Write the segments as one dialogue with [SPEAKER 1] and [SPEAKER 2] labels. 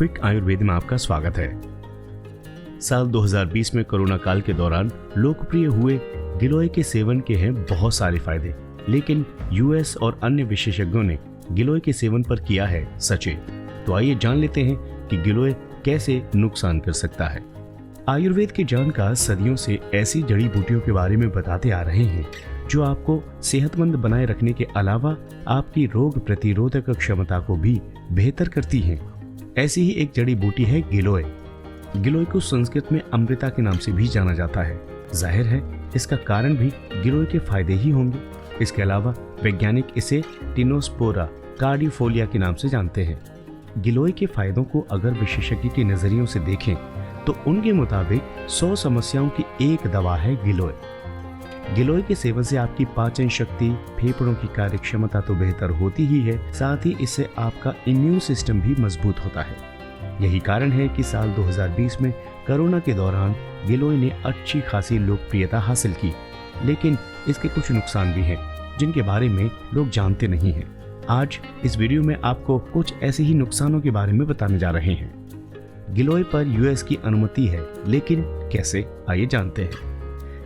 [SPEAKER 1] Quick Ayurveda में आपका स्वागत है। साल 2020 में कोरोना काल के दौरान लोकप्रिय हुए गिलोय के सेवन के हैं बहुत सारे फायदे, लेकिन यूएस और अन्य विशेषज्ञों ने गिलोय के सेवन पर किया है सचेत। तो आइए जान लेते हैं कि गिलोय कैसे नुकसान कर सकता है। आयुर्वेद के जानकार सदियों से ऐसी जड़ी बूटियों के बारे में बताते आ रहे हैं जो आपको सेहतमंद बनाए रखने के अलावा आपकी रोग प्रतिरोधक क्षमता को भी बेहतर करती हैं। ऐसी ही एक जड़ी बूटी है गिलोय। गिलोय को संस्कृत में अमृता के नाम से भी जाना जाता है। जाहिर है इसका कारण भी गिलोय के फायदे ही होंगे। इसके अलावा वैज्ञानिक इसे टिनोस्पोरा कार्डियोफोलिया के नाम से जानते हैं। गिलोय के फायदों को अगर विशेषज्ञ के नजरियों से देखें तो उनके मुताबिक 100 समस्याओं की एक दवा है गिलोय। गिलोय के सेवन से आपकी पाचन शक्ति, फेफड़ों की कार्यक्षमता तो बेहतर होती ही है, साथ ही इससे आपका इम्यून सिस्टम भी मजबूत होता है। यही कारण है कि साल 2020 में कोरोना के दौरान गिलोय ने अच्छी खासी लोकप्रियता हासिल की, लेकिन इसके कुछ नुकसान भी हैं जिनके बारे में लोग जानते नहीं हैं। आज इस वीडियो में आपको कुछ ऐसे ही नुकसानों के बारे में बताने जा रहे हैं। गिलोय पर यूएस की अनुमति है, लेकिन कैसे, आइए जानते हैं।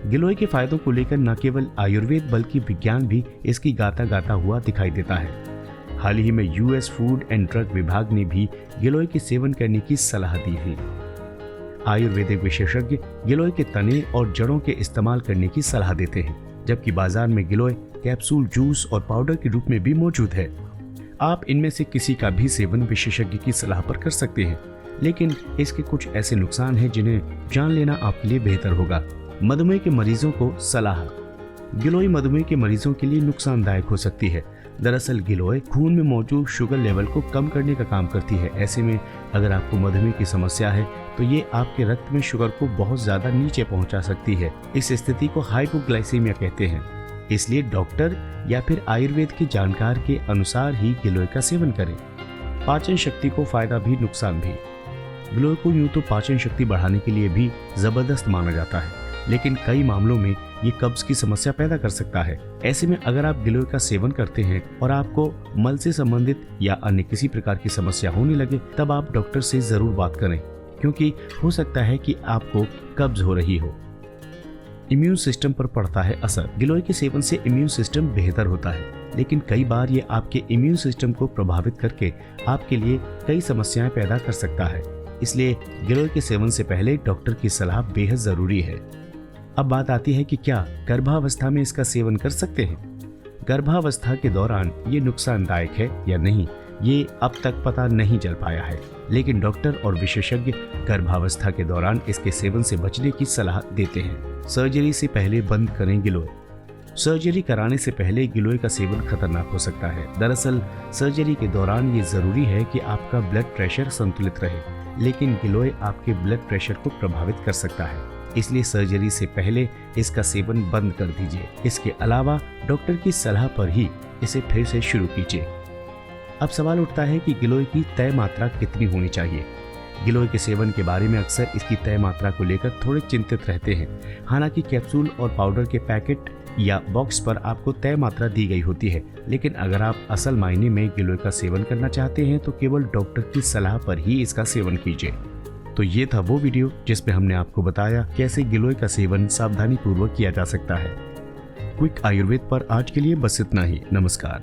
[SPEAKER 1] गिलोय के फायदों को लेकर न केवल आयुर्वेद बल्कि विज्ञान भी इसकी गाता गाता हुआ दिखाई देता है। हाल ही में यूएस फूड एंड ड्रग विभाग ने भी गिलोय के सेवन करने की सलाह दी थी। आयुर्वेदिक विशेषज्ञ गिलोय के तने और जड़ों के इस्तेमाल करने की सलाह देते हैं, जबकि बाजार में गिलोय कैप्सूल, जूस और पाउडर के रूप में भी मौजूद है। आप इनमें से किसी का भी सेवन विशेषज्ञ की सलाह पर कर सकते हैं, लेकिन इसके कुछ ऐसे नुकसान हैं जिन्हें जान लेना आपके लिए बेहतर होगा। मधुमेह के मरीजों को सलाह। गिलोय मधुमेह के मरीजों के लिए नुकसानदायक हो सकती है। दरअसल गिलोय खून में मौजूद शुगर लेवल को कम करने का काम करती है। ऐसे में अगर आपको मधुमेह की समस्या है तो ये आपके रक्त में शुगर को बहुत ज्यादा नीचे पहुंचा सकती है। इस स्थिति को हाइपोग्लाइसीमिया कहते हैं। इसलिए डॉक्टर या फिर आयुर्वेद के जानकार के अनुसार ही गिलोय का सेवन करें। पाचन शक्ति को फायदा भी नुकसान भी। गिलोय को यूं तो पाचन शक्ति बढ़ाने के लिए भी जबरदस्त माना जाता है, लेकिन कई मामलों में ये कब्ज की समस्या पैदा कर सकता है। ऐसे में अगर आप गिलोय का सेवन करते हैं और आपको मल से संबंधित या अन्य किसी प्रकार की समस्या होने लगे, तब आप डॉक्टर से जरूर बात करें, क्योंकि हो सकता है कि आपको कब्ज हो रही हो। इम्यून सिस्टम पर पड़ता है असर। गिलोय के सेवन से इम्यून सिस्टम बेहतर होता है, लेकिन कई बार ये आपके इम्यून सिस्टम को प्रभावित करके आपके लिए कई समस्याएं पैदा कर सकता है। इसलिए गिलोय के सेवन से पहले डॉक्टर की सलाह बेहद जरूरी है। अब बात आती है कि क्या गर्भावस्था में इसका सेवन कर सकते हैं। गर्भावस्था के दौरान ये नुकसानदायक है या नहीं, ये अब तक पता नहीं चल पाया है, लेकिन डॉक्टर और विशेषज्ञ गर्भावस्था के दौरान इसके सेवन से बचने की सलाह देते हैं। सर्जरी से पहले बंद करें गिलोय। सर्जरी कराने से पहले गिलोय का सेवन खतरनाक हो सकता है। दरअसल सर्जरी के दौरान ये जरूरी है कि आपका ब्लड प्रेशर संतुलित रहे, लेकिन गिलोय आपके ब्लड प्रेशर को प्रभावित कर सकता है। इसलिए सर्जरी से पहले इसका सेवन बंद कर दीजिए। इसके अलावा डॉक्टर की सलाह पर ही इसे फिर से शुरू कीजिए। अब सवाल उठता है कि गिलोय की तय मात्रा कितनी होनी चाहिए। गिलोय के सेवन के बारे में अक्सर इसकी तय मात्रा को लेकर थोड़े चिंतित रहते हैं। हालांकि कैप्सूल और पाउडर के पैकेट या बॉक्स पर आपको तय मात्रा दी गई होती है, लेकिन अगर आप असल मायने में गिलोय का सेवन करना चाहते हैं तो केवल डॉक्टर की सलाह पर ही इसका सेवन कीजिए। तो ये था वो वीडियो जिसमें हमने आपको बताया कैसे गिलोय का सेवन सावधानी पूर्वक किया जा सकता है। क्विक आयुर्वेद पर आज के लिए बस इतना ही। नमस्कार।